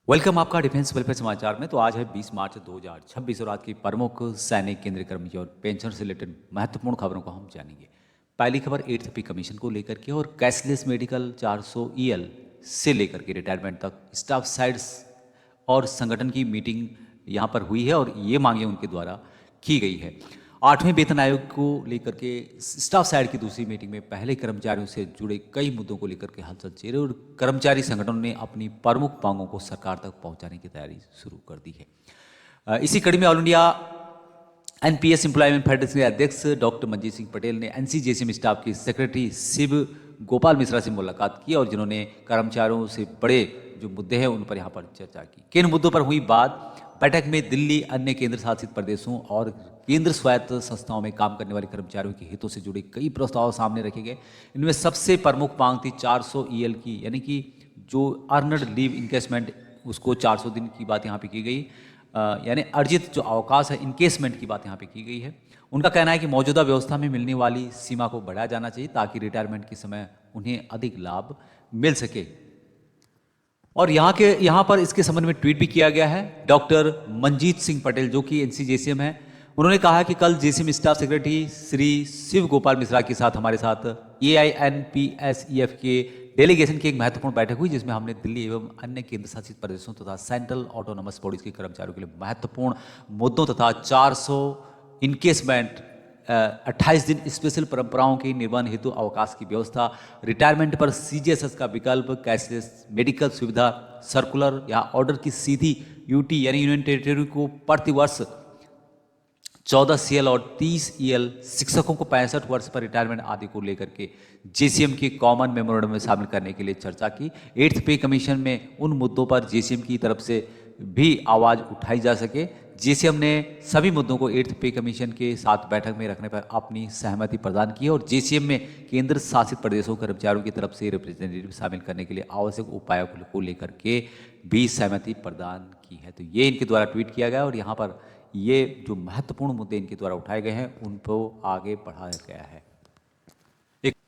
Welcome आपका defence welfare समाचार में। तो आज है 20 मार्च 2026 और आज की प्रमुख सैनिक केंद्रीय कर्मी और पेंशन से रिलेटेड महत्वपूर्ण खबरों को हम जानेंगे। पहली खबर 8th पे कमीशन को लेकर के और कैशलेस मेडिकल 400 ईएल से लेकर के रिटायरमेंट तक स्टाफ साइड्स और संगठन की मीटिंग यहाँ पर हुई है और ये मांगे उनके द्वारा की गई है। 8वें वेतन आयोग को लेकर के स्टाफ साइड की दूसरी मीटिंग में पहले कर्मचारियों से जुड़े कई मुद्दों को लेकर के हलचल चल और कर्मचारी संगठनों ने अपनी प्रमुख मांगों को सरकार तक पहुंचाने की तैयारी शुरू कर दी है। इसी कड़ी में all India NPS employment federation के अध्यक्ष डॉक्टर मंजीत सिंह पटेल ने एनसीजेसीएम स्टाफ की सेक्रेटरी शिव गोपाल मिश्रा से मुलाकात की और जिन्होंने कर्मचारियों से बड़े जो मुद्दे हैं उन पर यहाँ पर चर्चा की। किन मुद्दों पर हुई बात? बैठक में दिल्ली, अन्य केंद्र शासित प्रदेशों और केंद्र स्वायत्त संस्थाओं में काम करने वाले कर्मचारियों के हितों से जुड़े कई प्रस्ताव सामने रखे गए। इनमें सबसे प्रमुख मांग थी 400 ईएल की, यानी कि जो अर्नड लीव इनकेसमेंट उसको 400 दिन की बात यहाँ पे की गई, यानी अर्जित जो अवकाश है इनकेसमेंट की बात यहाँ पे की गई है। उनका कहना है कि मौजूदा व्यवस्था में मिलने वाली सीमा को बढ़ाया जाना चाहिए ताकि रिटायरमेंट के समय उन्हें अधिक लाभ मिल सके। और यहाँ पर इसके संबंध में ट्वीट भी किया गया है। डॉक्टर मंजीत सिंह पटेल जो कि एनसीजेसीएम है, उन्होंने कहा कि कल JCM staff secretary Shri Shiv Gopal Mishra के साथ हमारे साथ AINPSEF के डेलीगेशन की एक महत्वपूर्ण बैठक हुई जिसमें हमने दिल्ली एवं अन्य केंद्र शासित प्रदेशों तथा सेंट्रल ऑटोनोमस बॉडीज के कर्मचारियों के लिए महत्वपूर्ण मुद्दों तथा 400 इनकेसमेंट 28 दिन स्पेशल परंपराओं के निर्वहन हेतु अवकाश की व्यवस्था, रिटायरमेंट पर CGSS का विकल्प, कैशलेस मेडिकल सुविधा, सर्कुलर या ऑर्डर की सीधी यूटी यानी यूनियन टेरिटरी को प्रतिवर्ष 14 CL और 30 EL, शिक्षकों को 65 वर्ष पर रिटायरमेंट आदि को लेकर के JCM के कॉमन मेमोरेंडम में शामिल करने के लिए चर्चा की। 8th पे कमीशन में उन मुद्दों पर JCM की तरफ से भी आवाज़ उठाई जा सके। JCM ने सभी मुद्दों को 8th पे कमीशन के साथ बैठक में रखने पर अपनी सहमति प्रदान की और JCM में केंद्र शासित प्रदेशों कर्मचारियों की तरफ से रिप्रेजेंटेटिव शामिल करने के लिए आवश्यक उपायों को लेकर के भी सहमति प्रदान की है। तो ये इनके द्वारा ट्वीट किया गया और यहाँ पर ये जो महत्वपूर्ण मुद्दे इनके द्वारा उठाए गए हैं उन को आगे बढ़ाया गया है।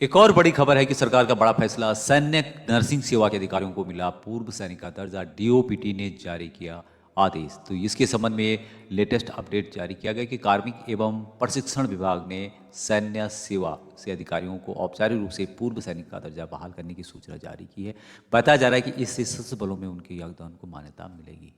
एक और बड़ी खबर है कि सरकार का बड़ा फैसला, सैन्य नर्सिंग सेवा के अधिकारियों को मिला पूर्व सैनिक का दर्जा, DOPT ने जारी किया आदेश। तो इसके संबंध में लेटेस्ट अपडेट जारी किया गया कि कार्मिक एवं प्रशिक्षण विभाग ने सैन्य सेवा से अधिकारियों को औपचारिक रूप से पूर्व सैनिक का दर्जा बहाल करने की सूचना जारी की है। बताया जा रहा है कि इससे सशस्त्र बलों में उनके योगदान को मान्यता मिलेगी।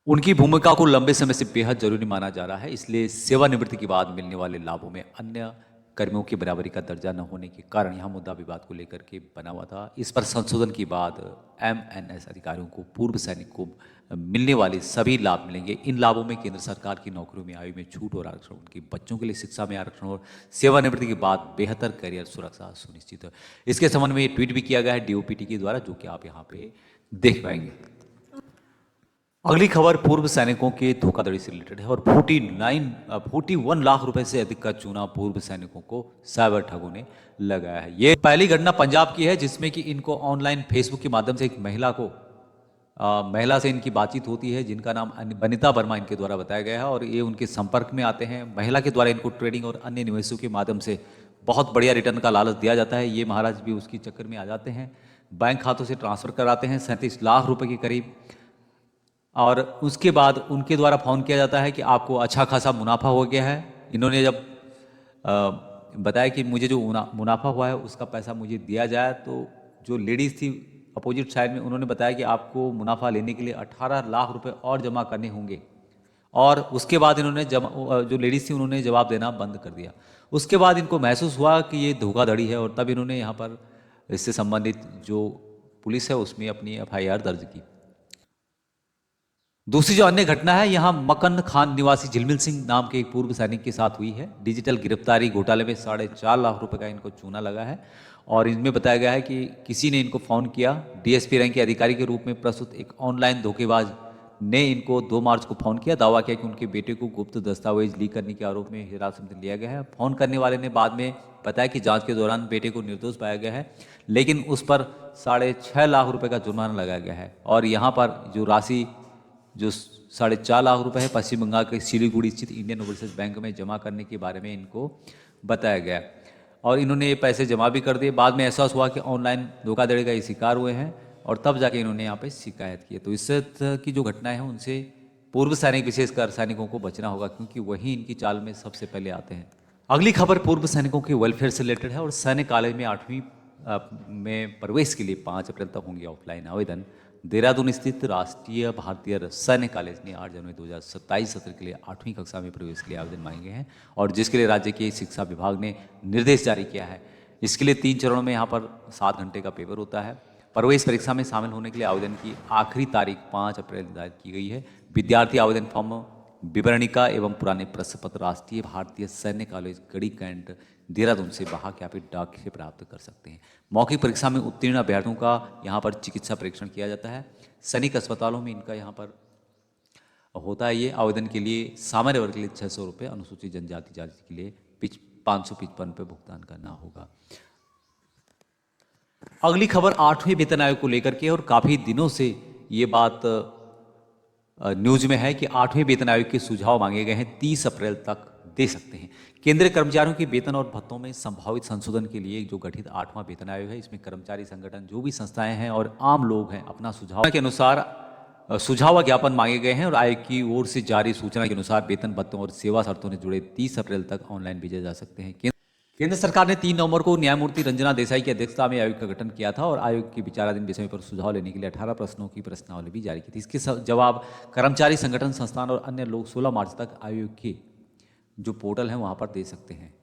उनकी भूमिका को लंबे समय से बेहद जरूरी माना जा रहा है, इसलिए सेवानिवृत्ति के बाद मिलने वाले लाभों में अन्य कर्मियों की बराबरी का दर्जा न होने के कारण यह मुद्दा विवाद को लेकर के बना हुआ था। इस पर संशोधन के बाद MNS अधिकारियों को पूर्व सैनिक को मिलने वाले सभी लाभ मिलेंगे। इन लाभों में केंद्र सरकार की नौकरियों में आयु में छूट और आरक्षण, उनके बच्चों के लिए शिक्षा में आरक्षण और सेवानिवृत्ति के बाद बेहतर करियर सुरक्षा सुनिश्चित है। इसके संबंध में ट्वीट भी किया गया है DOPT के द्वारा, जो कि आप यहाँ पे देख पाएंगे। अगली खबर पूर्व सैनिकों के धोखाधड़ी से रिलेटेड है और 41 लाख रुपए से अधिक का चूना पूर्व सैनिकों को साइबर ठगों ने लगाया है। ये पहली घटना पंजाब की है जिसमें कि इनको ऑनलाइन फेसबुक के माध्यम से एक महिला से इनकी बातचीत होती है जिनका नाम बनिता वर्मा इनके द्वारा बताया गया है और ये उनके संपर्क में आते हैं। महिला के द्वारा इनको ट्रेडिंग और अन्य निवेशों के माध्यम से बहुत बढ़िया रिटर्न का लालच दिया जाता है। ये महाराज भी उसकी चक्कर में आ जाते हैं, बैंक खातों से ट्रांसफर कराते हैं 37 लाख रुपए के करीब, और उसके बाद उनके द्वारा फ़ोन किया जाता है कि आपको अच्छा खासा मुनाफा हो गया है। इन्होंने जब बताया कि मुझे जो मुनाफा हुआ है उसका पैसा मुझे दिया जाए, तो जो लेडीज़ थी अपोजिट साइड में उन्होंने बताया कि आपको मुनाफा लेने के लिए 18 लाख रुपए और जमा करने होंगे। और उसके बाद इन्होंने जो लेडीज़ थी उन्होंने जवाब देना बंद कर दिया। उसके बाद इनको महसूस हुआ कि ये धोखाधड़ी है और तब इन्होंने यहाँ पर इससे संबंधित जो पुलिस है उसमें अपनी FIR दर्ज की। दूसरी जो अन्य घटना है यहाँ मकन खान निवासी झिलमिल सिंह नाम के एक पूर्व सैनिक के साथ हुई है। डिजिटल गिरफ्तारी घोटाले में 4.5 लाख रुपए का इनको चूना लगा है और इनमें बताया गया है कि किसी ने इनको फ़ोन किया। DSP रैंक के अधिकारी के रूप में प्रस्तुत एक ऑनलाइन धोखेबाज ने इनको 2 मार्च को फ़ोन किया। दावा किया कि उनके बेटे को गुप्त दस्तावेज लीक करने के आरोप में हिरासत में लिया गया है। फ़ोन करने वाले ने बाद में बताया कि जांच के दौरान बेटे को निर्दोष पाया गया है, लेकिन उस पर 6.5 लाख रुपए का जुर्माना लगाया गया है। और यहाँ पर जो राशि जो 4.5 लाख रुपए है पश्चिम बंगाल के सिलीगुड़ी स्थित इंडियन ओवरसीज बैंक में जमा करने के बारे में इनको बताया गया और इन्होंने ये पैसे जमा भी कर दिए। बाद में एहसास हुआ कि ऑनलाइन धोखाधड़ी का ये शिकार हुए हैं और तब जाके इन्होंने यहाँ पे शिकायत की है। तो इस तरह की जो घटनाएं हैं उनसे पूर्व सैनिक, विशेषकर सैनिकों को बचना होगा, क्योंकि वही इनकी चाल में सबसे पहले आते हैं। अगली खबर पूर्व सैनिकों के वेलफेयर से रिलेटेड है और सैनिक कॉलेज में 8वीं में प्रवेश के लिए 5 अप्रैल तक होंगे ऑफलाइन आवेदन। देहरादून स्थित राष्ट्रीय भारतीय सैन्य कॉलेज ने 8 जनवरी 2027 सत्र के लिए 8वीं कक्षा में प्रवेश के लिए आवेदन मांगे हैं और जिसके लिए राज्य के शिक्षा विभाग ने निर्देश जारी किया है। इसके लिए 3 चरणों में यहाँ पर 7 घंटे का पेपर होता है। प्रवेश परीक्षा में शामिल होने के लिए आवेदन की आखिरी तारीख 5 अप्रैल निर्धारित की गई है। विद्यार्थी आवेदन फॉर्म, विवरणिका एवं पुराने प्रश्न पत्र राष्ट्रीय भारतीय सैन्य कॉलेज गढ़ी कैंट देहरादून से बहाक या फिर डाक से प्राप्त कर सकते हैं। मौखिक परीक्षा में उत्तीर्ण अभ्यर्थियों का यहाँ पर चिकित्सा परीक्षण किया जाता है। सैनिक अस्पतालों में इनका यहाँ पर होता है। ये आवेदन के लिए सामान्य वर्ग के लिए 600 रुपये, अनुसूचित जनजाति जाति के लिए 555 रुपये भुगतान करना होगा। अगली खबर 8वें वेतन आयोग को लेकर के, और काफ़ी दिनों से ये बात न्यूज में है कि 8वें वेतन आयोग के सुझाव मांगे गए हैं, 30 अप्रैल तक दे सकते हैं। केंद्रीय कर्मचारियों के वेतन और भत्तों में संभावित संशोधन के लिए जो गठित 8वां वेतन आयोग है, इसमें कर्मचारी संगठन, जो भी संस्थाएं हैं और आम लोग हैं, अपना सुझाव के अनुसार सुझाव ज्ञापन मांगे गए हैं और आयोग की ओर से जारी सूचना के अनुसार वेतन, भत्तों और सेवा शर्तों से जुड़े 30 अप्रैल तक ऑनलाइन भेजे जा सकते हैं। केंद्र सरकार ने 3 नवंबर को न्यायमूर्ति रंजना देसाई की अध्यक्षता में आयोग का गठन किया था और आयोग की विचाराधीन विषयों पर सुझाव लेने के लिए 18 प्रश्नों की प्रश्नावली भी जारी की थी। इसके जवाब कर्मचारी संगठन, संस्थान और अन्य लोग 16 मार्च तक आयोग के जो पोर्टल है वहां पर दे सकते हैं।